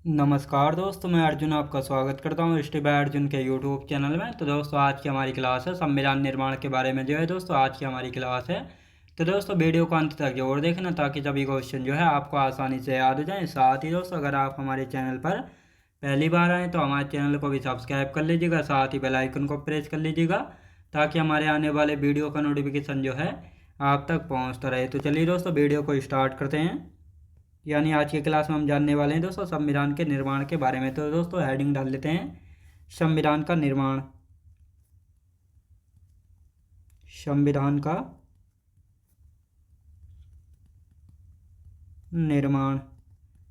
नमस्कार दोस्तों, मैं अर्जुन आपका स्वागत करता हूँ स्टे बाय अर्जुन के यूट्यूब चैनल में। तो दोस्तों आज की हमारी क्लास है संविधान निर्माण के बारे में। जो है दोस्तों आज की हमारी क्लास है, तो दोस्तों वीडियो को अंत तक जरूर देखना ताकि सभी क्वेश्चन जो है आपको आसानी से याद हो जाए। साथ ही दोस्तों अगर आप हमारे चैनल पर पहली बार आएँ तो हमारे चैनल को भी सब्सक्राइब कर लीजिएगा, साथ ही बेल आइकन को प्रेस कर लीजिएगा ताकि हमारे आने वाले वीडियो का नोटिफिकेशन जो है आप तक पहुँचता रहे। तो चलिए दोस्तों वीडियो को स्टार्ट करते हैं। यानी आज की क्लास में हम जानने वाले हैं दोस्तों संविधान के निर्माण के बारे में। तो दोस्तों हेडिंग डाल लेते हैं संविधान का निर्माण। संविधान का निर्माण।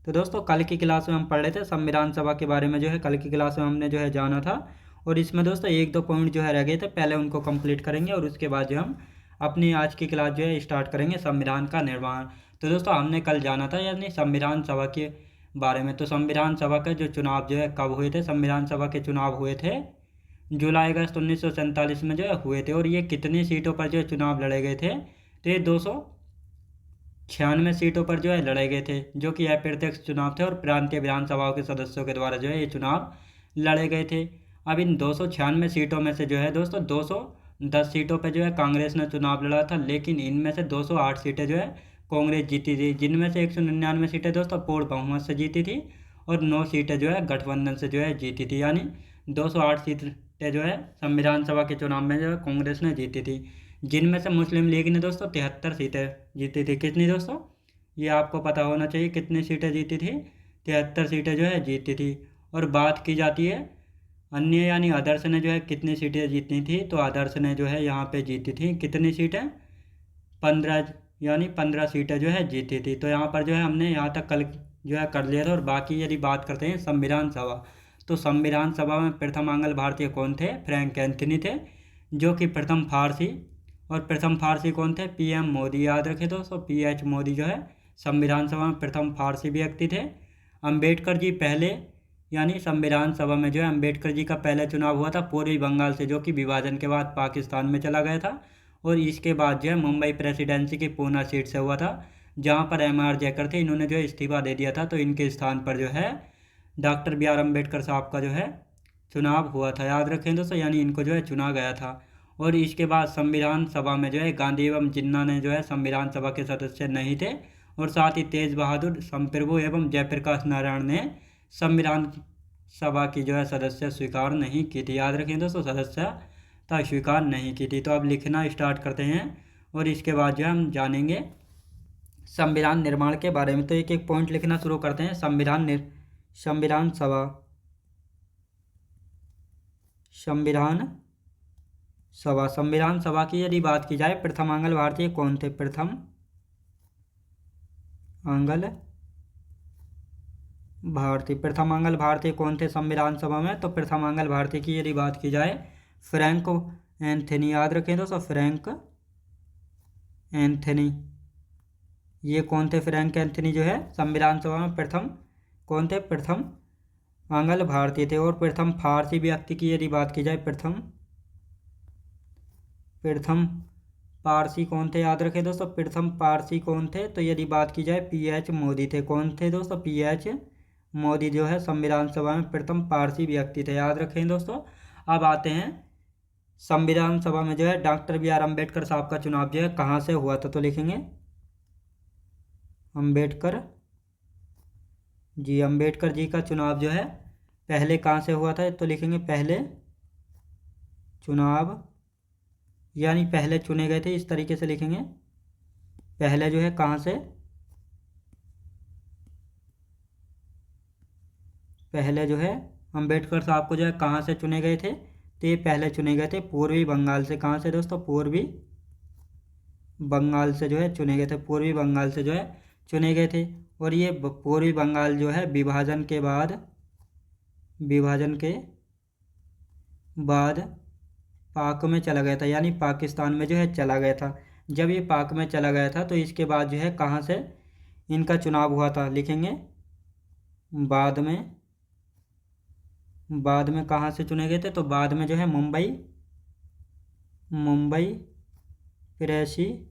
तो दोस्तों कल की क्लास में हम पढ़ रहे थे संविधान सभा के बारे में। जो है कल की क्लास में हमने जो है जाना था और इसमें दोस्तों एक दो पॉइंट जो है रह गए थे, पहले उनको कंप्लीट करेंगे और उसके बाद जो हम अपनी आज की क्लास जो है स्टार्ट करेंगे संविधान का निर्माण। तो दोस्तों हमने कल जाना था यानी संविधान सभा के बारे में। तो संविधान सभा के जो चुनाव जो है कब हुए थे, संविधान सभा के चुनाव हुए थे जुलाई अगस्त 1947 में जो है हुए थे। और ये कितनी सीटों पर जो है चुनाव लड़े गए थे, तो ये 296 सीटों पर जो है लड़े गए थे, जो कि अप्रत्यक्ष चुनाव थे और प्रांतीय विधानसभाओं के सदस्यों के द्वारा जो है ये चुनाव लड़े गए थे। अब इन 296 सीटों में से जो है दोस्तों 210 सीटों पर जो है कांग्रेस ने चुनाव लड़ा था, लेकिन इनमें से 208 सीटें जो है कांग्रेस जीती थी, जिनमें से 199 सीटें दोस्तों पूर्ण बहुमत से जीती थी और 9 सीटें जो है गठबंधन से जो है जीती थी। यानी 208 सीटें जो है संविधान सभा के चुनाव में जो है कांग्रेस ने जीती थी, जिनमें से मुस्लिम लीग ने दोस्तों 73 सीटें जीती थी। कितनी दोस्तों, ये आपको पता होना चाहिए कितनी सीटें जीती थी, 73 सीटें जो है जीती थी। और बात की जाती है अन्य यानी आदर्श ने जो है कितनी सीटें जीती थी, तो आदर्श ने जो है यहाँ पे जीती थी कितनी सीटें, 15, यानी 15 सीटें जो है जीती थी। तो यहाँ पर जो है हमने यहाँ तक कल जो है कर लिया था। और बाकी यदि बात करते हैं संविधान सभा, तो संविधान सभा में प्रथम आंग्ल भारतीय कौन थे, फ्रैंक एंथनी थे, जो कि प्रथम फारसी। और प्रथम फारसी कौन थे, पीएम मोदी। याद रखें दोस्तों, पीएच मोदी जो है संविधान सभा में प्रथम फारसी व्यक्ति थे। अंबेडकर जी पहले, यानी संविधान सभा में जो है अंबेडकर जी का पहला चुनाव हुआ था पूर्वी बंगाल से, जो कि विभाजन के बाद पाकिस्तान में चला गया था। और इसके बाद जो है मुंबई प्रेसिडेंसी की पूना सीट से हुआ था, जहाँ पर एम आर जयकर थे, इन्होंने जो है इस्तीफा दे दिया था, तो इनके स्थान पर जो है डॉक्टर बी आर अम्बेडकर साहब का जो है चुनाव हुआ था। याद रखें दोस्तों, यानी इनको जो है चुना गया था। और इसके बाद संविधान सभा में जो है गांधी एवं जिन्ना ने जो है संविधान सभा के सदस्य नहीं थे। और साथ ही तेज बहादुर संप्रभु एवं जयप्रकाश नारायण ने संविधान सभा की जो है सदस्य स्वीकार नहीं की थी। याद रखें दोस्तों, सदस्यता स्वीकार नहीं की थी। तो अब लिखना स्टार्ट करते हैं और इसके बाद जो है हम जानेंगे संविधान निर्माण के बारे में। तो एक एक पॉइंट लिखना शुरू करते हैं। संविधान सभा, संविधान सभा। संविधान सभा की यदि बात की जाए, प्रथम आंग्ल भारतीय कौन थे, प्रथम आंग्ल भारतीय। प्रथम आंग्ल भारतीय कौन थे संविधान सभा में, तो प्रथम आंग्ल भारतीय की यदि बात की जाए फ्रैंक एंथनी। याद रखें दोस्तों, फ्रैंक एंथनी। ये कौन थे, फ्रैंक एंथनी जो है संविधान सभा में प्रथम कौन थे, प्रथम आंग्ल भारतीय थे। और प्रथम फारसी व्यक्ति की यदि बात की जाए, प्रथम पारसी कौन थे, याद रखें दोस्तों, प्रथम पारसी कौन थे, तो यदि बात की जाए पीएच मोदी थे। कौन थे दोस्तों, पीएच मोदी जो है संविधान सभा में प्रथम पारसी व्यक्ति थे। याद रखें दोस्तों। अब आते हैं संविधान सभा में जो है डॉक्टर बी आर अम्बेडकर साहब का चुनाव जो है कहाँ से हुआ था, तो लिखेंगे अम्बेडकर जी। अम्बेडकर जी का चुनाव जो है पहले कहाँ से हुआ था, तो लिखेंगे पहले चुनाव, यानी पहले चुने गए थे, इस तरीके से लिखेंगे। पहले जो है कहाँ से, पहले जो है अंबेडकर साहब को जो है कहाँ से चुने गए थे, तो ये पहले चुने गए थे पूर्वी बंगाल से। कहाँ से दोस्तों, पूर्वी बंगाल से जो है चुने गए थे, पूर्वी बंगाल से जो है चुने गए थे। और ये पूर्वी बंगाल जो है विभाजन के बाद, विभाजन के बाद पाक में चला गया था, यानी पाकिस्तान में जो है चला गया था। जब ये पाक में चला गया था तो इसके बाद जो है कहाँ से इनका चुनाव हुआ था, लिखेंगे बाद में। बाद में कहाँ से चुने गए थे, तो बाद में जो है मुंबई प्रेसिडेंसी,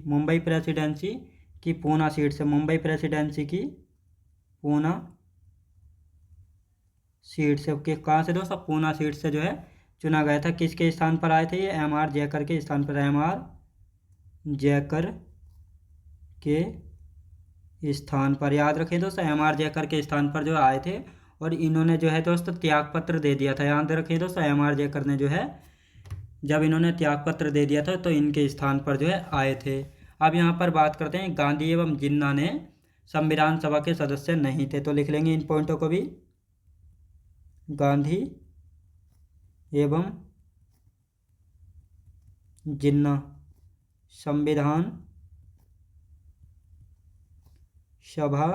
मुंबई प्रेसिडेंसी की पूना सीट से, मुंबई प्रेसिडेंसी की पूना सीट से, कहाँ से दोस्तों, पूना सीट से जो है चुना गया था। किसके स्थान पर आए थे ये, एम आर जयकर के स्थान पर, एम आर जयकर के स्थान पर। याद रखिए दोस्तों, एम आर जयकर के स्थान पर जो आए थे और इन्होंने जो है दोस्तों त्याग पत्र दे दिया था। याद रखिए दोस्तों, एम आर जयकर ने जो है जब इन्होंने त्याग पत्र दे दिया था तो इनके स्थान पर जो है आए थे। अब यहाँ पर बात करते हैं, गांधी एवं जिन्ना ने संविधान सभा के सदस्य नहीं थे, तो लिख लेंगे इन पॉइंटों को भी। गांधी एवं जिन्ना संविधान सभा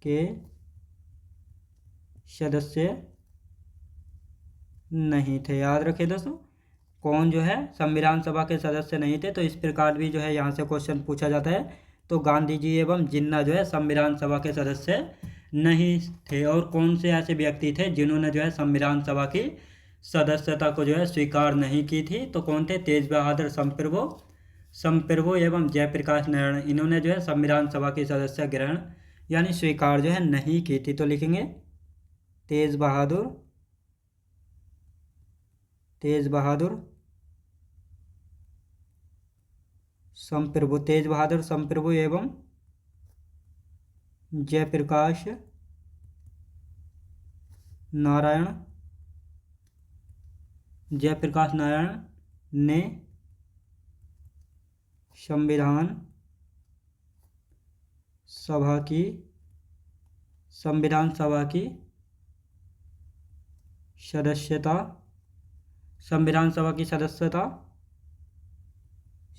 के सदस्य नहीं थे। याद रखिए दोस्तों, कौन जो है संविधान सभा के सदस्य नहीं थे, तो इस प्रकार भी जो है यहाँ से क्वेश्चन पूछा जाता है। तो गांधी जी एवं जिन्ना जो है संविधान सभा के सदस्य नहीं थे। और कौन से ऐसे व्यक्ति थे जिन्होंने जो है संविधान सभा की सदस्यता को जो है स्वीकार नहीं की थी, तो कौन थे, तेज बहादुर समप्रभु एवं जयप्रकाश नारायण। इन्होंने जो है संविधान सभा की सदस्य ग्रहण यानी स्वीकार जो है नहीं की थी, तो लिखेंगे तेज बहादुर समप्रभु एवं जयप्रकाश नारायण ने संविधान सभा की सदस्यता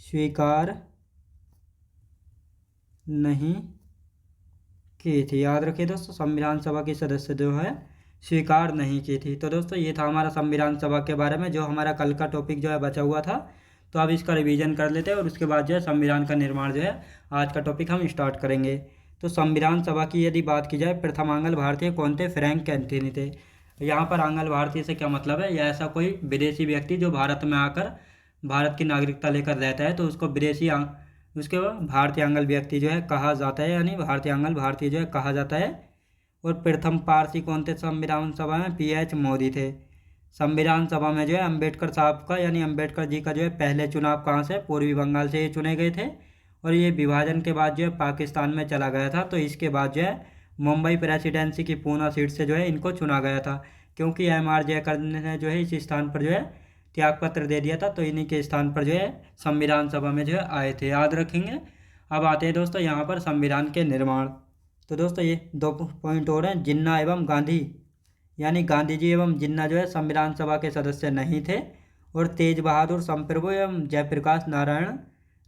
स्वीकार नहीं की थी। याद रखिए दोस्तों, संविधान सभा की सदस्य जो है स्वीकार नहीं की थी। तो दोस्तों ये था हमारा संविधान सभा के बारे में, जो हमारा कल का टॉपिक जो है बचा हुआ था। तो अब इसका रिवीजन कर लेते हैं और उसके बाद जो है संविधान का निर्माण जो है आज का टॉपिक हम स्टार्ट करेंगे। तो संविधान सभा की यदि बात की जाए, प्रथम आंग्ल भारतीय कौन थे, फ्रैंक एंथनी थे। यहाँ पर आंग्ल भारतीय से क्या मतलब है, या ऐसा कोई विदेशी व्यक्ति जो भारत में आकर भारत की नागरिकता लेकर रहता है, तो उसको उसके भारतीय आंग्ल व्यक्ति जो है कहा जाता है, यानी भारतीय आंग्ल भारतीय जो है कहा जाता है। और प्रथम पारसी कौन थे संविधान सभा में, PH मोदी थे। संविधान सभा में जो है अम्बेडकर साहब का यानी अम्बेडकर जी का जो है पहले चुनाव कहाँ से, पूर्वी बंगाल से ये चुने गए थे। और ये विभाजन के बाद जो है पाकिस्तान में चला गया था, तो इसके बाद जो है मुंबई प्रेसिडेंसी की पूना सीट से जो है इनको चुना गया था, क्योंकि MR जयकर ने जो है इस स्थान पर जो है त्यागपत्र दे दिया था, तो इन्हीं के स्थान पर जो है संविधान सभा में जो है आए थे। याद रखेंगे। अब आते हैं दोस्तों यहाँ पर संविधान के निर्माण। तो दोस्तों ये 2 पॉइंट और हैं, जिन्ना एवं गांधी, यानी गांधी जी एवं जिन्ना जो है संविधान सभा के सदस्य नहीं थे। और तेज बहादुर समप्रभु एवं जयप्रकाश नारायण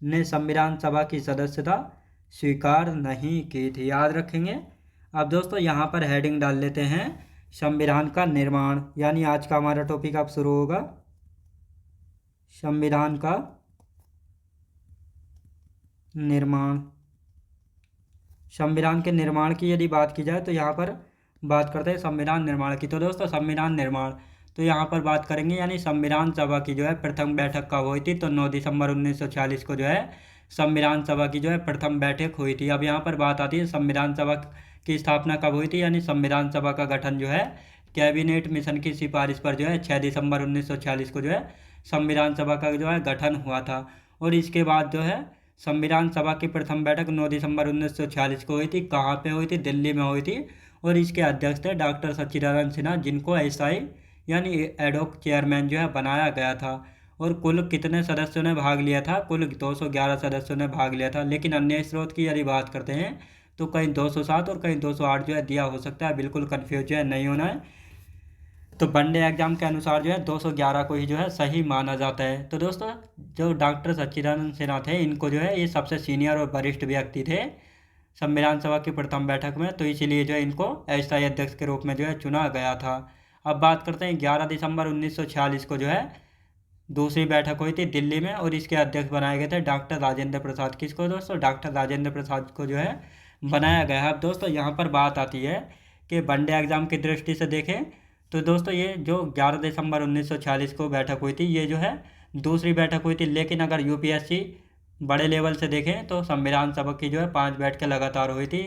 ने संविधान सभा की सदस्यता स्वीकार नहीं की थी। याद रखेंगे। अब दोस्तों यहाँ पर हेडिंग डाल लेते हैं, संविधान का निर्माण, यानी आज का हमारा टॉपिक अब शुरू होगा, संविधान का निर्माण। संविधान के निर्माण की यदि बात की जाए तो यहाँ पर बात करते हैं संविधान निर्माण की। तो दोस्तों संविधान निर्माण तो यहाँ पर बात करेंगे, यानी संविधान सभा की जो है प्रथम बैठक कब हुई थी, तो 9 दिसंबर 1946 को जो है संविधान सभा की जो है प्रथम बैठक हुई थी। अब यहाँ पर बात आती है संविधान सभा की स्थापना कब हुई थी, यानी संविधान सभा का गठन जो है कैबिनेट मिशन की सिफारिश पर जो है 6 दिसंबर 1946 को जो है संविधान सभा का जो है गठन हुआ था। और इसके बाद जो है संविधान सभा की प्रथम बैठक 9 दिसंबर 1946 को हुई थी। कहाँ पे हुई थी, दिल्ली में हुई थी। और इसके अध्यक्ष थे डॉक्टर सच्चिदानंद सिन्हा, जिनको एसआई यानी एडॉक चेयरमैन जो है बनाया गया था। और कुल कितने सदस्यों ने भाग लिया था, कुल 211 सदस्यों ने भाग लिया था। लेकिन अन्य स्रोत की यदि बात करते हैं तो कहीं 207 और कहीं 208 जो है दिया हो सकता है, बिल्कुल कन्फ्यूज जो है नहीं होना है। तो वनडे एग्जाम के अनुसार जो है 211 को ही जो है सही माना जाता है। तो दोस्तों जो डॉक्टर सच्चिदानंद सिन्हा थे, इनको जो है ये सबसे सीनियर और वरिष्ठ व्यक्ति थे संविधान सभा की प्रथम बैठक में, तो इसीलिए जो है इनको अस्थायी अध्यक्ष के रूप में जो है चुना गया था। अब बात करते हैं 11 दिसंबर 1946 को जो है दूसरी बैठक हुई थी दिल्ली में, और इसके अध्यक्ष बनाए गए थे डॉक्टर राजेंद्र प्रसाद। किसको दोस्तों, डॉक्टर राजेंद्र प्रसाद को जो है बनाया गया है। अब दोस्तों यहाँ पर बात आती है कि वनडे एग्जाम की दृष्टि से देखें तो दोस्तों ये जो 11 दिसंबर 1946 को बैठक हुई थी, ये जो है दूसरी बैठक हुई थी। लेकिन अगर यूपीएससी बड़े लेवल से देखें तो संविधान सभा की जो है 5 बैठकें लगातार हुई थी,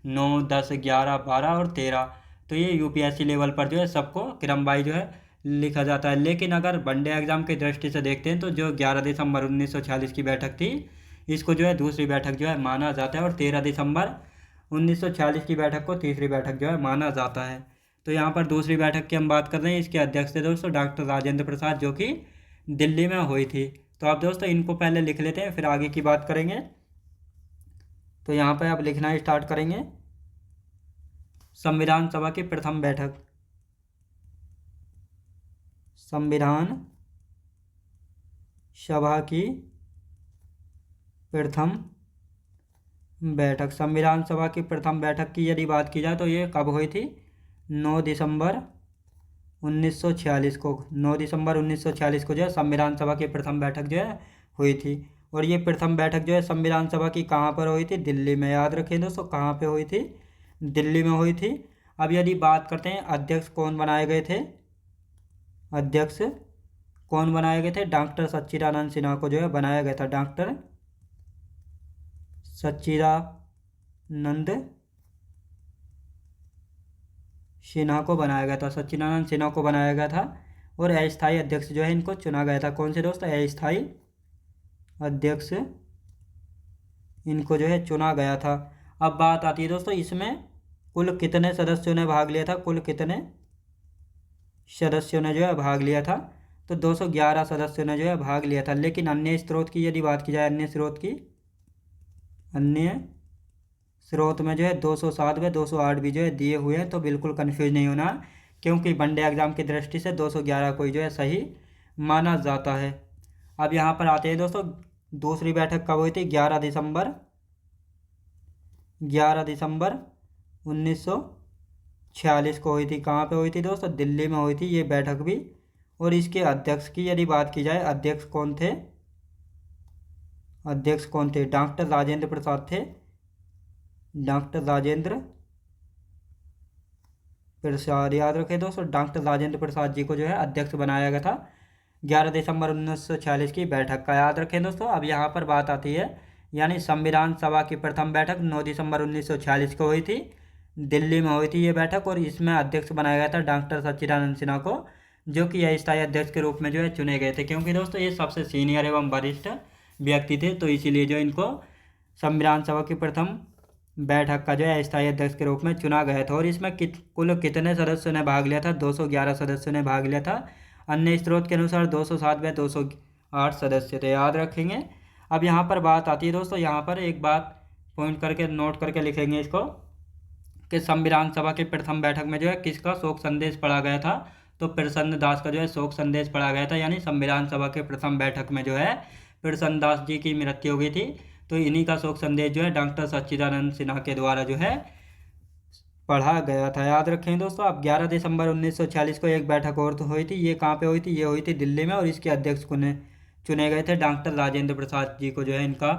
9, 10, 11, 12 और 13। तो ये यूपीएससी लेवल पर जो है सबको क्रम वाइज जो है लिखा जाता है। लेकिन अगर वनडे एग्जाम की दृष्टि से देखते हैं तो जो 11 दिसंबर 1946 की बैठक थी, इसको जो है दूसरी बैठक जो है माना जाता है, और 13 दिसंबर 1946 की बैठक को तीसरी बैठक जो है माना जाता है। तो यहाँ पर दूसरी बैठक की हम बात कर रहे हैं, इसके अध्यक्ष थे दोस्तों डॉक्टर राजेंद्र प्रसाद, जो कि दिल्ली में हुई थी। तो आप दोस्तों इनको पहले लिख लेते हैं, फिर आगे की बात करेंगे। तो यहाँ पर आप लिखना स्टार्ट करेंगे। संविधान सभा की प्रथम बैठक, संविधान सभा की प्रथम बैठक, संविधान सभा की प्रथम बैठक की यदि बात की जाए तो ये कब हुई थी? 9 दिसंबर 1946 को। 9 दिसंबर 1946 को जो है संविधान सभा की प्रथम बैठक जो है हुई थी। और ये प्रथम बैठक जो है संविधान सभा की कहाँ पर हुई थी? दिल्ली में। याद रखें दोस्तों, कहाँ पे हुई थी? दिल्ली में हुई थी। अब यदि बात करते हैं अध्यक्ष कौन बनाए गए थे, अध्यक्ष कौन बनाए गए थे? डॉक्टर सच्चिदानंद सिन्हा को जो है बनाया गया था। डॉक्टर सच्चिदानंद सिन्हा को बनाया गया था, सच्चिदानंद सिन्हा को बनाया गया था। और अस्थायी अध्यक्ष जो है इनको चुना गया था। कौन से दोस्तों? अस्थायी अध्यक्ष इनको जो है चुना गया था। अब बात आती है दोस्तों इसमें कुल कितने सदस्यों ने भाग लिया था? कुल कितने सदस्यों ने जो है भाग लिया था? तो 211 सदस्यों ने जो है भाग लिया था। लेकिन अन्य स्रोत की यदि बात की जाए, अन्य स्रोत की, अन्य स्रोत में जो है 207 व 208 भी जो है दिए हुए हैं। तो बिल्कुल कन्फ्यूज नहीं होना, क्योंकि वनडे एग्जाम की दृष्टि से 211 को जो है सही माना जाता है। अब यहाँ पर आते हैं दोस्तों, दूसरी बैठक कब हुई थी? 11 दिसंबर 1946 को हुई थी। कहाँ पे हुई थी दोस्तों? दिल्ली में हुई थी ये बैठक भी। और इसके अध्यक्ष की यदि बात की जाए, अध्यक्ष कौन थे? अध्यक्ष कौन थे? डॉक्टर राजेंद्र प्रसाद थे। डॉक्टर राजेंद्र प्रसाद, याद रखें दोस्तों, डॉक्टर राजेंद्र प्रसाद जी को जो है अध्यक्ष बनाया गया था 11 दिसंबर 1946 की बैठक का। याद रखें दोस्तों। अब यहाँ पर बात आती है, यानी संविधान सभा की प्रथम बैठक 9 दिसंबर 1946 को हुई थी, दिल्ली में हुई थी ये बैठक। और इसमें अध्यक्ष बनाया गया था डॉक्टर सच्चिदानंद सिन्हा को, जो कि अस्थायी अध्यक्ष के रूप में जो है चुने गए थे। क्योंकि दोस्तों ये सबसे सीनियर एवं वरिष्ठ व्यक्ति थे, तो इसीलिए जो इनको संविधान सभा की प्रथम बैठक का जो है अस्थायी अध्यक्ष के रूप में चुना गया था। और इसमें कुल कितने सदस्यों ने भाग लिया था? 211 सदस्यों ने भाग लिया था। अन्य स्रोत के अनुसार 207 व 208 सदस्य थे। याद रखेंगे। अब यहाँ पर बात आती है दोस्तों, यहाँ पर एक बात पॉइंट करके नोट करके लिखेंगे इसको, कि संविधान सभा की प्रथम बैठक में जो है किसका शोक संदेश पढ़ा गया था? तो प्रसन्न दास का जो है शोक संदेश पढ़ा गया था। यानी संविधान सभा के प्रथम बैठक में जो है प्रसन्न दास जी की मृत्यु हो गई थी, तो इन्हीं का शोक संदेश जो है डॉक्टर सच्चिदानंद सिन्हा के द्वारा जो है पढ़ा गया था। याद रखें दोस्तों। अब 11 दिसंबर 1946 को एक बैठक और तो हुई थी। ये कहाँ पे हुई थी? ये हुई थी दिल्ली में। और इसके अध्यक्ष को चुने गए थे डॉक्टर राजेंद्र प्रसाद जी को जो है इनका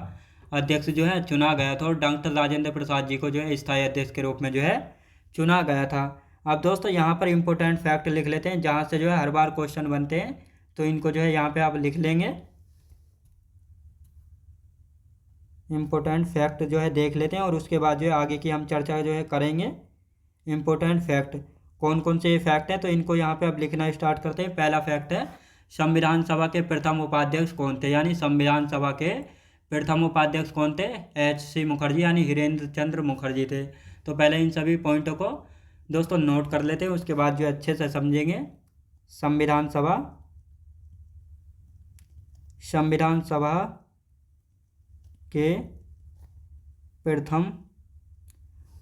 अध्यक्ष जो है चुना गया था। और डॉक्टर राजेंद्र प्रसाद जी को जो है स्थायी अध्यक्ष के रूप में जो है चुना गया था। अब दोस्तों यहाँ पर इंपॉर्टेंट फैक्ट लिख लेते हैं, जहाँ से जो है हर बार क्वेश्चन बनते हैं, तो इनको जो है यहाँ पे आप लिख लेंगे। इम्पोर्टेंट फैक्ट जो है देख लेते हैं, और उसके बाद जो है आगे की हम चर्चा जो है करेंगे। इम्पोर्टेंट फैक्ट कौन कौन से फैक्ट हैं, तो इनको यहाँ पे अब लिखना स्टार्ट करते हैं। पहला फैक्ट है, संविधान सभा के प्रथम उपाध्यक्ष कौन थे? यानी संविधान सभा के प्रथम उपाध्यक्ष कौन थे? HC मुखर्जी, यानी हिरेंद्र चंद्र मुखर्जी थे। तो पहले इन सभी पॉइंटों को दोस्तों नोट कर लेते हैं, उसके बाद जो अच्छे से समझेंगे। संविधान सभा के प्रथम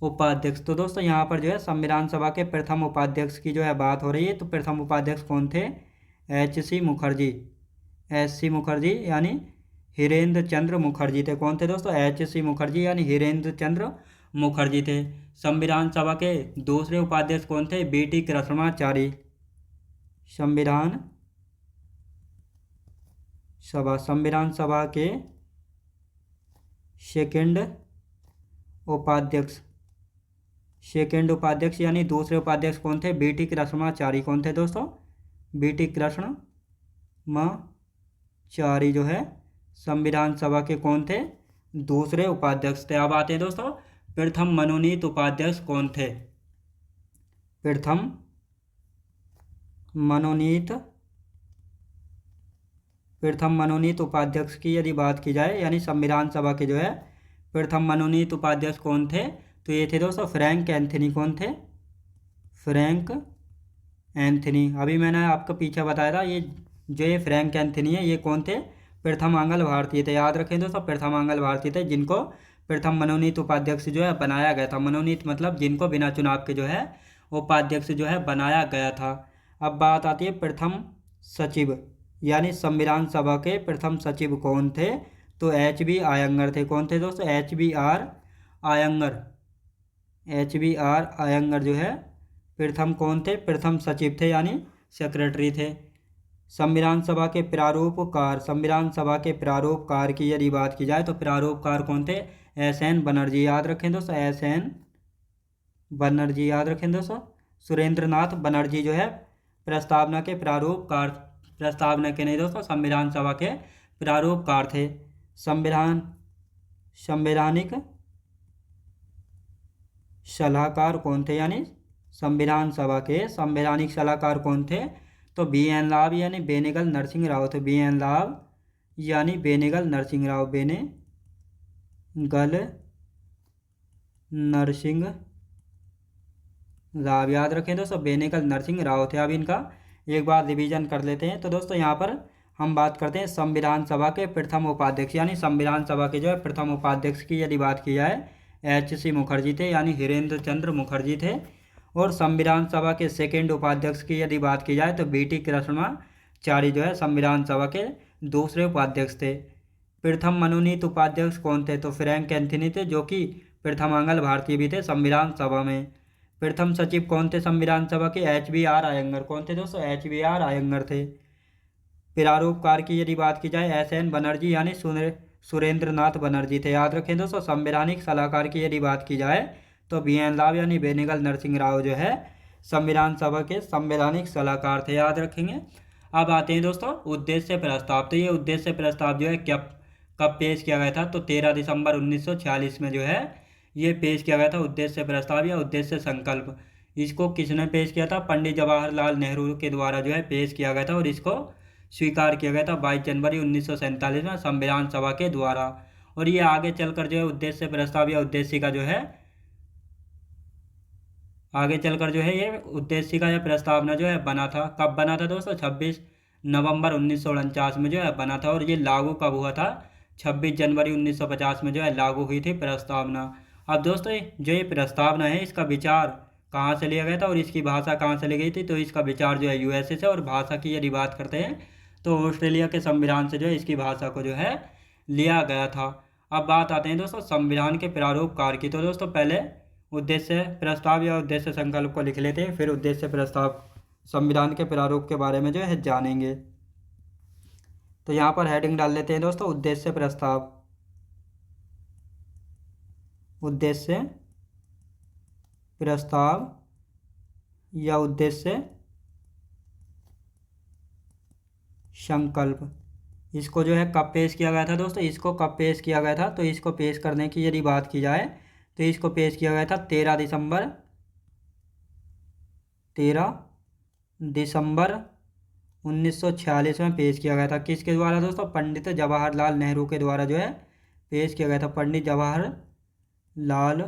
उपाध्यक्ष, तो दोस्तों यहाँ पर जो है संविधान सभा के प्रथम उपाध्यक्ष की जो है बात हो रही है। तो प्रथम उपाध्यक्ष कौन थे? HC मुखर्जी, HC मुखर्जी यानी हिरेंद्र चंद्र मुखर्जी थे। कौन थे दोस्तों? HC मुखर्जी यानी हिरेंद्र चंद्र मुखर्जी थे। संविधान सभा के दूसरे उपाध्यक्ष कौन थे? BT कृष्णाचारी। संविधान सभा के सेकंड उपाध्यक्ष यानी दूसरे उपाध्यक्ष कौन थे? BT कृष्णाचारी। कौन थे दोस्तों? BT कृष्णाचारी जो है संविधान सभा के कौन थे? दूसरे उपाध्यक्ष थे। अब आते हैं दोस्तों, प्रथम मनोनीत उपाध्यक्ष कौन थे? प्रथम मनोनीत उपाध्यक्ष की यदि बात की जाए, यानी संविधान सभा के जो है प्रथम मनोनीत उपाध्यक्ष कौन थे? तो ये थे दोस्तों फ्रैंक एंथनी। कौन थे? Frank Anthony. अभी मैंने आपको पीछे बताया था, ये फ्रैंक एंथनी है, ये कौन थे? प्रथम आंग्ल भारतीय थे। याद रखें दोस्तों, प्रथम आंग्ल भारतीय थे, जिनको प्रथम मनोनीत उपाध्यक्ष जो है बनाया गया था। मनोनीत मतलब जिनको बिना चुनाव के जो है उपाध्यक्ष जो है बनाया गया था। अब बात आती है प्रथम सचिव, यानी संविधान सभा के प्रथम सचिव कौन थे? तो HB आयंगर थे। कौन थे दोस्तों? HBR आयंगर। HBR आयंगर जो है प्रथम कौन थे? प्रथम सचिव थे, यानी सेक्रेटरी थे। संविधान सभा के प्रारूपकार, संविधान सभा के प्रारूपकार की यदि बात की जाए तो प्रारूपकार कौन थे? SN बनर्जी। याद रखें दोस्तों, SN बनर्जी। याद रखें दोस्तों, सुरेंद्रनाथ बनर्जी जो है प्रस्तावना के प्रारूपकार, प्रस्तावना के नहीं दोस्तों, संविधान सभा के प्रारूपकार थे। संवैधानिक सलाहकार कौन थे? यानी संविधान सभा के संवैधानिक सलाहकार कौन थे? तो BN राव यानी बेनेगल नरसिंह राव थे। BN राव यानी बेनेगल नरसिंह राव। बेनेगल नरसिंह राव। याद रखें दोस्तों, बेनेगल नरसिंह राव थे। अब इनका एक बार रिवीजन कर लेते हैं। तो दोस्तों यहाँ पर हम बात करते हैं संविधान सभा के प्रथम उपाध्यक्ष, यानी संविधान सभा के जो है प्रथम उपाध्यक्ष की यदि बात की जाए HC मुखर्जी थे, यानी हिरेंद्र चंद्र मुखर्जी थे। और संविधान सभा के सेकेंड उपाध्यक्ष की यदि बात की जाए तो BT कृष्णाचारी जो है संविधान सभा के दूसरे उपाध्यक्ष थे। प्रथम मनोनीत उपाध्यक्ष कौन थे? तो फ्रैंक एंथनी थे, जो कि प्रथम आंग्ल भारतीय भी थे संविधान सभा में। प्रथम सचिव कौन थे संविधान सभा के? HBR आयंगर। कौन थे दोस्तों? HBR आयंगर थे। प्रारूपकार की यदि बात की जाए SN बनर्जी, यानी सुरेंद्रनाथ बनर्जी थे। याद रखें दोस्तों, संवैधानिक सलाहकार की यदि बात की जाए तो BN राव यानी बेनेगल नरसिंह राव जो है संविधान सभा के संवैधानिक सलाहकार थे। याद रखेंगे। अब आते हैं दोस्तों उद्देश्य प्रस्ताव। तो ये उद्देश्य प्रस्ताव जो है कब पेश किया गया था? तो 13 दिसंबर 1946 में जो है ये पेश किया गया था, उद्देश्य प्रस्ताव या उद्देश्य संकल्प। इसको किसने पेश किया था? पंडित जवाहरलाल नेहरू के द्वारा जो है पेश किया गया था, और इसको स्वीकार किया गया था 22 जनवरी 1947 में संविधान सभा के द्वारा। और ये आगे चलकर जो है उद्देश्य प्रस्ताव या उद्देशिका जो है ये उद्देशिका या प्रस्तावना जो है बना था। कब बना था दोस्तों? 26 नवंबर 1949 में जो है बना था। और ये लागू कब हुआ था? 26 जनवरी 1950 में जो है लागू हुई थी प्रस्तावना। अब दोस्तों जो ये प्रस्तावना है, इसका विचार कहाँ से लिया गया था और इसकी भाषा कहाँ से ली गई थी? तो इसका विचार जो है USA से, और भाषा की यदि बात करते हैं तो ऑस्ट्रेलिया के संविधान से जो है इसकी भाषा को जो है लिया गया था। अब बात आते हैं दोस्तों संविधान के प्रारूपकार की। तो दोस्तों पहले उद्देश्य प्रस्ताव या उद्देश्य संकल्प को लिख लेते हैं, फिर उद्देश्य प्रस्ताव संविधान के प्रारूप के बारे में जो है जानेंगे। तो यहाँ पर हेडिंग डाल लेते हैं दोस्तों, उद्देश्य प्रस्ताव। उद्देश्य प्रस्ताव या उद्देश्य संकल्प। इसको जो है कब पेश किया गया था दोस्तों? इसको कब पेश किया गया था? तो इसको पेश करने की यदि बात की जाए तो इसको पेश किया गया था 13 दिसंबर 1946 में पेश किया गया था। किसके द्वारा दोस्तों? पंडित जवाहरलाल नेहरू के द्वारा जो है पेश किया गया था। पंडित जवाहरलाल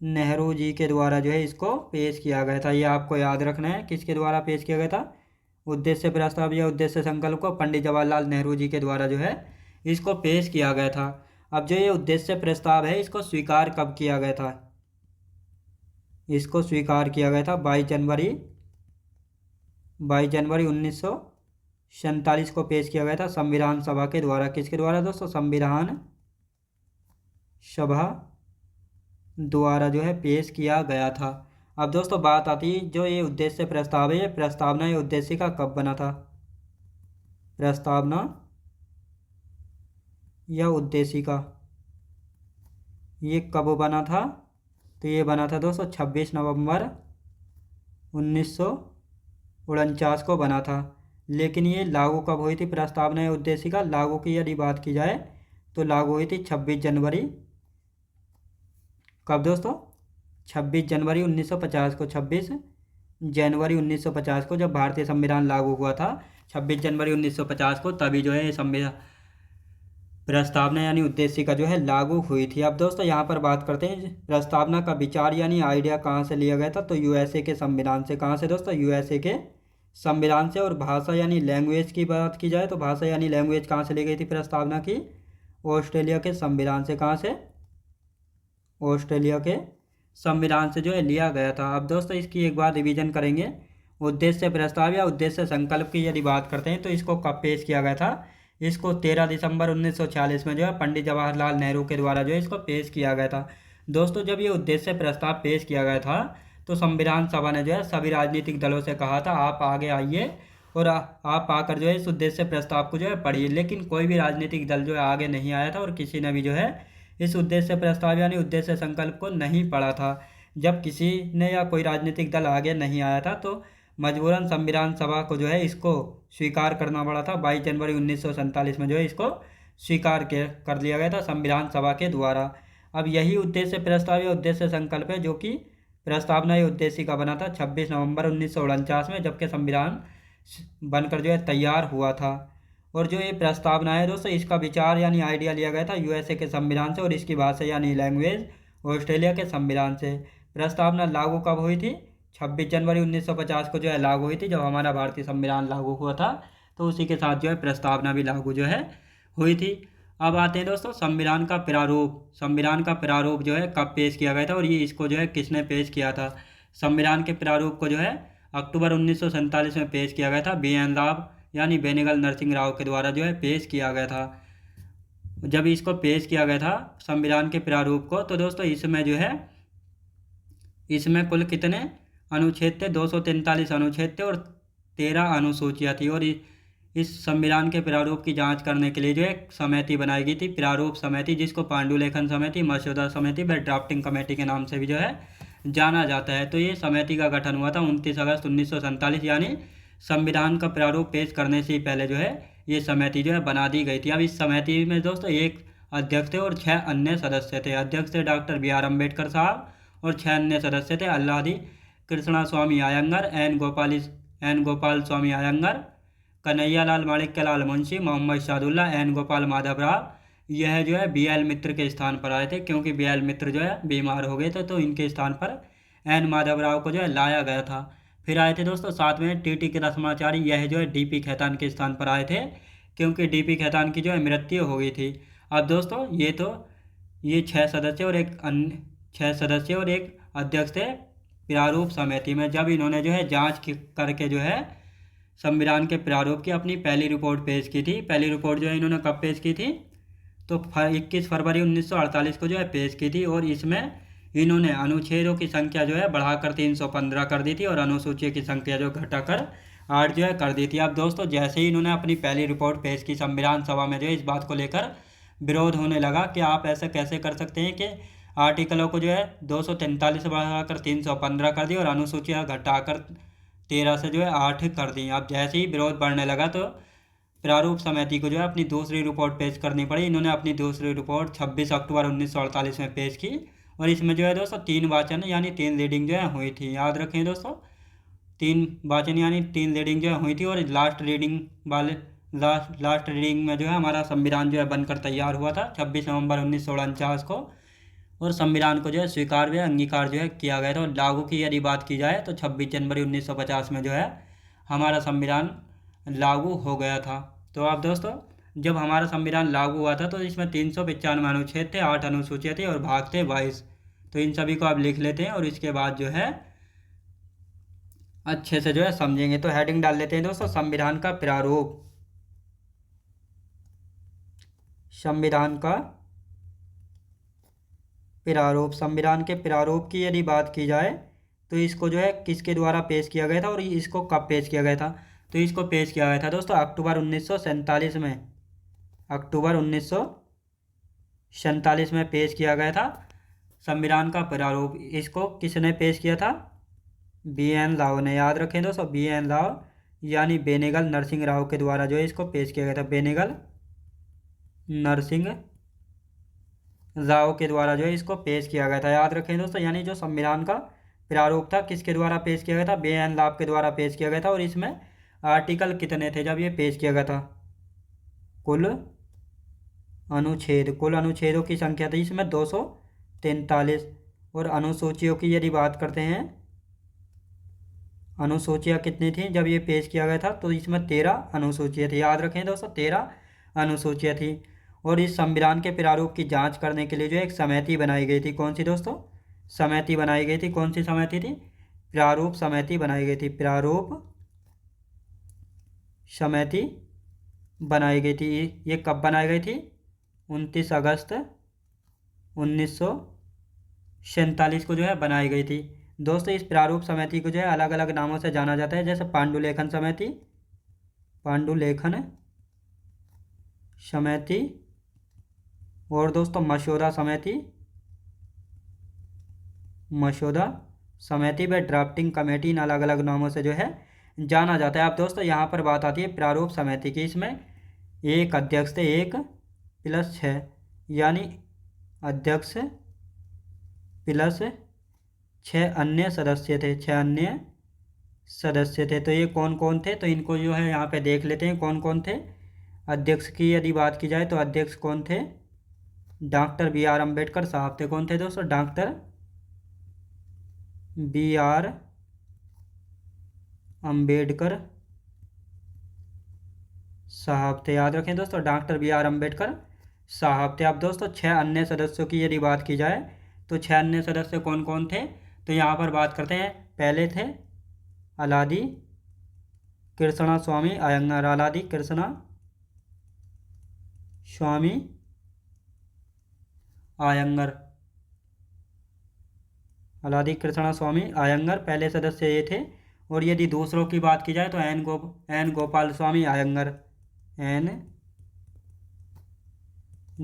नेहरू जी के द्वारा जो है इसको पेश किया गया था। ये आपको याद रखना है, किसके द्वारा पेश किया गया था? उद्देश्य प्रस्ताव या उद्देश्य संकल्प को पंडित जवाहरलाल नेहरू जी के द्वारा जो है इसको पेश किया गया था। अब जो ये उद्देश्य प्रस्ताव है, इसको स्वीकार कब किया गया था? इसको स्वीकार किया गया था 22 जनवरी 1947 को पेश किया गया था संविधान सभा के द्वारा। किसके द्वारा दोस्तों? संविधान सभा द्वारा जो है पेश किया गया था। अब दोस्तों बात आती है, जो ये उद्देश्य प्रस्ताव है, ये प्रस्तावना या उद्देशिका कब बना था? प्रस्तावना या उद्देशिका ये कब बना था? तो ये बना था दोस्तों 26 नवंबर 1949 को बना था। लेकिन ये लागू कब हुई थी प्रस्तावना या उद्देशिका? लागू की यदि बात की जाए तो लागू हुई थी 26 जनवरी, कब दोस्तों? 26 जनवरी 1950 को, 26 जनवरी 1950 को जब भारतीय संविधान लागू हुआ था, 26 जनवरी 1950 को, तभी जो है ये संविधान प्रस्तावना यानी उद्देशिका जो है लागू हुई थी। अब दोस्तों यहाँ पर बात करते हैं प्रस्तावना का विचार यानी आइडिया कहाँ से लिया गया था, तो यूएसए के संविधान से। कहाँ से दोस्तों? यूएसए के संविधान से। और भाषा यानी लैंग्वेज की बात की जाए तो भाषा यानी लैंग्वेज कहाँ से ली गई थी प्रस्तावना की? ऑस्ट्रेलिया के संविधान से। कहाँ से? ऑस्ट्रेलिया के संविधान से जो है लिया गया था। अब दोस्तों इसकी एक बार रिवीजन करेंगे। उद्देश्य प्रस्ताव या उद्देश्य संकल्प की यदि बात करते हैं तो इसको कब पेश किया गया था? इसको 13 दिसंबर 1946 में जो है पंडित जवाहरलाल नेहरू के द्वारा जो है इसको पेश किया गया था। दोस्तों जब ये उद्देश्य प्रस्ताव पेश किया गया था तो संविधान सभा ने जो है सभी राजनीतिक दलों से कहा था आप आगे आइए और आप आकर जो है इस उद्देश्य प्रस्ताव को जो है पढ़िए। लेकिन कोई भी राजनीतिक दल जो है आगे नहीं आया था और किसी ने भी जो है इस उद्देश्य प्रस्ताव यानी उद्देश्य संकल्प को नहीं पढ़ा था। जब किसी ने या कोई राजनीतिक दल आगे नहीं आया था तो मजबूरन संविधान सभा को जो है इसको स्वीकार करना पड़ा था। 22 जनवरी 1947 में जो है इसको स्वीकार कर लिया गया था संविधान सभा के द्वारा। अब यही उद्देश्य प्रस्ताव या उद्देश्य संकल्प है जो कि प्रस्तावना या उद्देशिका बना था 26 नवंबर 1949 में, जबकि संविधान बनकर जो है तैयार हुआ था। और जो ये प्रस्तावना है दोस्तों इसका विचार यानी आइडिया लिया गया था यूएसए के संविधान से और इसकी भाषा यानी लैंग्वेज ऑस्ट्रेलिया के संविधान से। प्रस्तावना लागू कब हुई थी? 26 जनवरी 1950 को जो है लागू हुई थी, जब हमारा भारतीय संविधान लागू हुआ था। तो उसी के साथ जो है प्रस्तावना भी लागू जो है हुई थी। अब आते हैं दोस्तों संविधान का प्रारूप। संविधान का प्रारूप जो है कब पेश किया गया था और ये इसको जो है किसने पेश किया था? संविधान के प्रारूप को जो है अक्टूबर 1947 में पेश किया गया था। BN राव यानी बेनेगल नरसिंह राव के द्वारा जो है पेश किया गया था। जब इसको पेश किया गया था संविधान के प्रारूप को तो दोस्तों इसमें जो है इसमें कुल कितने अनुच्छेद थे? 243 अनुच्छेद थे और 13 अनुसूचियाँ थी। और इस संविधान के प्रारूप की जांच करने के लिए जो एक समिति बनाई गई थी, प्रारूप समिति, जिसको पांडुलेखन समिति, मसौदा समिति व ड्राफ्टिंग कमेटी के नाम से भी जो है जाना जाता है। तो ये समिति का गठन हुआ था 29 अगस्त 1947, यानी संविधान का प्रारूप पेश करने से ही पहले जो है ये समिति जो है बना दी गई थी। अब इस समिति में दोस्तों एक अध्यक्ष थे और 6 अन्य सदस्य थे। अध्यक्ष थे डॉक्टर BR अम्बेडकर साहब और 6 अन्य सदस्य थे अल्लादी कृष्णा स्वामी अयंगर, एन गोपाल स्वामी अयंगर, कन्हैया लाल माणिक्यलाल मुंशी, मोहम्मद शादुल्ला, एन गोपाल माधव राव। यह जो है BL मित्र के स्थान पर आए थे, क्योंकि BL मित्र जो है बीमार हो गए थे तो इनके स्थान पर एन माधव राव को जो है लाया गया था। फिर आए थे दोस्तों साथ में TT कृष्णाचारी, यह जो है DP खेतान के स्थान पर आए थे, क्योंकि DP खेतान की जो है मृत्यु हो गई थी। अब दोस्तों ये 6 सदस्य और एक अन्य 6 सदस्य और एक अध्यक्ष थे प्रारूप समिति में। जब इन्होंने जो है जांच करके जो है संविधान के प्रारूप की अपनी पहली रिपोर्ट पेश की थी। पहली रिपोर्ट जो है इन्होंने कब पेश की थी? तो 21 फरवरी 1948 को जो है पेश की थी। और इसमें इन्होंने अनुच्छेदों की संख्या जो है बढ़ाकर 315 कर दी थी और अनुसूचियों की संख्या जो घटाकर 8 जो है कर दी थी। अब दोस्तों जैसे ही इन्होंने अपनी पहली रिपोर्ट पेश की संविधान सभा में जो है इस बात को लेकर विरोध होने लगा कि आप ऐसा कैसे कर सकते हैं कि आर्टिकलों को जो है 243 बढ़ाकर 315 कर दी और अनुसूचियाँ घटाकर 13 से जो है 8 कर दी। अब जैसे ही विरोध बढ़ने लगा तो प्रारूप समिति को जो है अपनी दूसरी रिपोर्ट पेश करनी पड़ी। इन्होंने अपनी दूसरी रिपोर्ट 26 अक्टूबर 1948 में पेश की और इसमें जो है दोस्तों 3 वाचन यानी 3 रीडिंग जो है हुई थी। याद रखें दोस्तों 3 वाचन यानी 3 रीडिंग जो है हुई थी। और लास्ट रीडिंग में जो है हमारा संविधान जो है बनकर तैयार हुआ था 26 नवंबर 1949 को। और संविधान को जो है स्वीकार व अंगीकार जो है किया गया था। और लागू की यदि बात की जाए तो 26 जनवरी 1950 में जो है हमारा संविधान लागू हो गया था। तो अब दोस्तों जब हमारा संविधान लागू हुआ था तो इसमें 395 अनुच्छेद थे, 8 अनुसूचियाँ थी और भाग थे 22। तो इन सभी को आप लिख लेते हैं और इसके बाद जो है अच्छे से जो है समझेंगे। तो हेडिंग डाल लेते हैं दोस्तों संविधान का प्रारूप। संविधान का प्रारूप। संविधान के प्रारूप की यदि बात की जाए तो इसको जो है किसके द्वारा पेश किया गया था और इसको कब पेश किया गया था? तो इसको पेश किया गया था दोस्तों अक्टूबर 1947 में। अक्टूबर 1947 में पेश किया गया था संविधान का प्रारूप। इसको किसने पेश किया था? BN राव ने। याद रखें दोस्तों BN राव यानी बेनेगल नरसिंह राव के द्वारा जो है इसको पेश किया गया था। बेनेगल नरसिंह राव के द्वारा जो है इसको पेश किया गया था, याद रखें दोस्तों। यानी जो संविधान का प्रारूप था किसके द्वारा पेश किया गया था? बी.एन. लाभ के द्वारा पेश किया गया था। और इसमें आर्टिकल कितने थे जब ये पेश किया गया था? कुल अनुच्छेदों की संख्या थी इसमें 243। और अनुसूचियों की यदि बात करते हैं, अनुसूचियाँ कितनी थी जब ये पेश किया गया था? तो इसमें 13 अनुसूचियाँ थी, याद रखें दोस्तों, 13 अनुसूचियाँ थी। और इस संविधान के प्रारूप की जांच करने के लिए जो एक समिति बनाई गई थी, कौन सी दोस्तों? समिति बनाई गई थी। कौन सी समिति थी? प्रारूप समिति बनाई गई थी। प्रारूप समिति बनाई गई थी। ये कब बनाई गई थी? 29 अगस्त 1947 को जो है बनाई गई थी। दोस्तों इस प्रारूप समिति को जो है अलग अलग नामों से जाना जाता है, जैसे पांडुलेखन समिति, पांडुलेखन समिति, और दोस्तों मसौदा समिति, मसौदा समिति व ड्राफ्टिंग कमेटी, इन अलग अलग नामों से जो है जाना जाता है। अब दोस्तों यहाँ पर बात आती है प्रारूप समिति की। इसमें एक अध्यक्ष थे, 1+6, यानी अध्यक्ष प्लस 6 अन्य सदस्य थे, 6 अन्य सदस्य थे। तो ये कौन कौन थे? तो इनको जो है यहाँ पे देख लेते हैं कौन कौन थे। अध्यक्ष की यदि बात की जाए तो अध्यक्ष कौन थे? Doctor B R. अम्बेडकर साहब थे। कौन थे दोस्तों? Doctor B R. अम्बेडकर साहब थे, याद रखें दोस्तों, डॉक्टर बी.आर. अम्बेडकर साहब थे। अब दोस्तों 6 अन्य सदस्यों की यदि बात की जाए तो 6 अन्य सदस्य कौन कौन थे? तो यहाँ पर बात करते हैं। पहले थे अलादी कृष्णा स्वामी अयंगार, अलादी कृष्णा स्वामी अयंगार, अलादी कृष्णा स्वामी अयंगार पहले सदस्य ये थे। और यदि दूसरों की बात की जाए तो N Gopal Swami Iyengar, N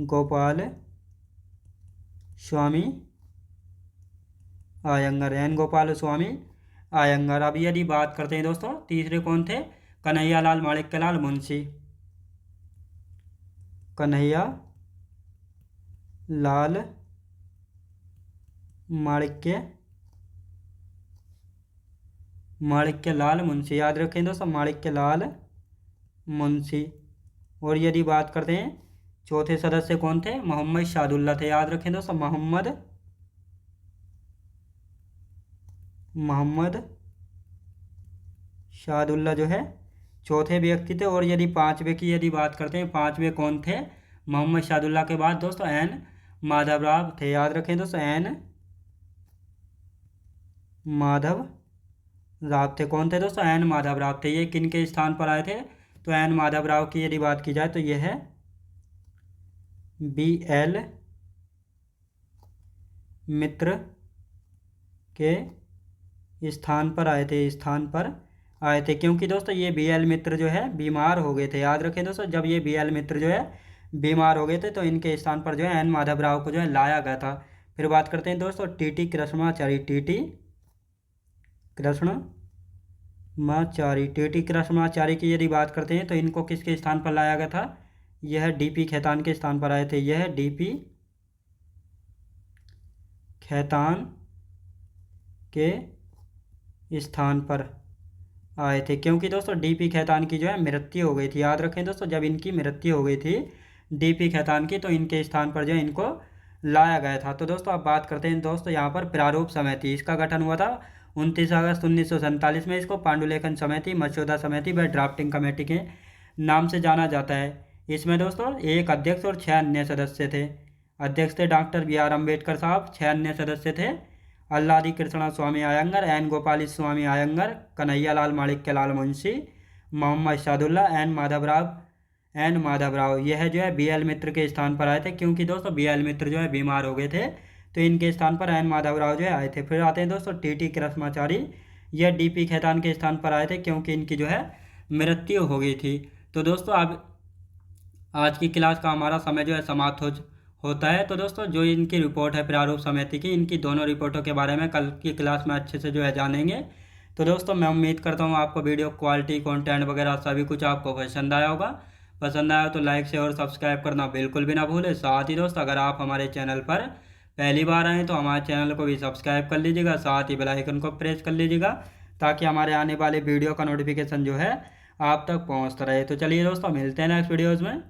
Gopal Swami Iyengar, N Gopal Swami Iyengar. अब यदि बात करते हैं दोस्तों तीसरे कौन थे? कन्हैया लाल माणिक्यलाल मुंशी, कन्हैया लाल माणिक्यलाल मुंशी, याद रखें दोस्तों, माणिक्यलाल मुंशी। और यदि बात करते हैं चौथे सदस्य कौन थे? मोहम्मद शादुल्ला थे, याद रखें दोस्तों, मोहम्मद शादुल्ला जो है चौथे व्यक्ति थे। और यदि पांचवे की यदि बात करते हैं, पांचवे कौन थे? मोहम्मद शादुल्ला के बाद दोस्तों एन माधवराव थे, याद रखें दोस्तों, एन माधवराव थे। कौन थे दोस्तों? एन माधवराव थे। ये किन के स्थान पर आए थे? तो एन माधवराव की यदि बात की जाए तो यह है बी.एल. मित्र के स्थान पर आए थे, स्थान पर आए थे। क्योंकि दोस्तों ये बी.एल. मित्र जो है बीमार हो गए थे, याद रखें दोस्तों, जब ये बी.एल. मित्र जो है बीमार हो गए थे तो इनके स्थान पर जो है एन माधवराव को जो है लाया गया था। फिर बात करते हैं दोस्तों टी.टी. कृष्णाचारी, टी.टी. कृष्णाचारी की यदि बात करते हैं तो इनको किसके स्थान पर लाया गया था? यह डी.पी. खेतान के स्थान पर आए थे, यह डी.पी. खेतान के स्थान पर आए थे। क्योंकि दोस्तों डी.पी. खेतान की जो है मृत्यु हो गई थी, याद रखें दोस्तों, जब इनकी मृत्यु हो गई थी डी.पी. खेतान की तो इनके स्थान पर जो है इनको लाया गया था। तो दोस्तों अब बात करते हैं दोस्तों यहाँ पर प्रारूप समिति, इसका गठन हुआ था 29 अगस्त 1947 में। इसको पांडुलेखन समिति, मसौदा समिति व ड्राफ्टिंग कमेटी के नाम से जाना जाता है। इसमें दोस्तों एक अध्यक्ष और 6 अन्य सदस्य थे। अध्यक्ष थे डॉक्टर बी.आर. अम्बेडकर साहब, 6 अन्य सदस्य थे अल्लादी कृष्णा स्वामी अयंगार, एन गोपाल स्वामी अयंगार, कन्हैया लाल माणिक्यलाल मुंशी, मोहम्मद शादुल्ला, एन माधवराव। यह जो है बी.एल. मित्र के स्थान पर आए थे। क्योंकि दोस्तों बी.एल. मित्र जो है बीमार हो गए थे तो इनके स्थान पर एन माधवराव जो है आए थे। फिर आते हैं दोस्तों टी.टी. कृष्णाचारी, यह डी.पी. खेतान के स्थान पर आए थे क्योंकि इनकी जो है मृत्यु हो गई थी। तो दोस्तों अब आज की क्लास का हमारा समय जो है समाप्त होता है। तो दोस्तों जो इनकी रिपोर्ट है प्रारूप समिति की, इनकी दोनों रिपोर्टों के बारे में कल की क्लास में अच्छे से जो है जानेंगे। तो दोस्तों मैं उम्मीद करता हूँ आपको वीडियो क्वालिटी कंटेंट वगैरह सभी कुछ आपको पसंद आया होगा। पसंद आया तो लाइक शेयर और सब्सक्राइब करना बिल्कुल भी ना भूलें। साथ ही दोस्त अगर आप हमारे चैनल पर पहली बार आएँ तो हमारे चैनल को भी सब्सक्राइब कर लीजिएगा, साथ ही बेल आइकन को प्रेस कर लीजिएगा ताकि हमारे आने वाले वीडियो का नोटिफिकेशन जो है आप तक पहुँचता रहे। तो चलिए दोस्तों मिलते हैं नेक्स्ट वीडियोज़ में।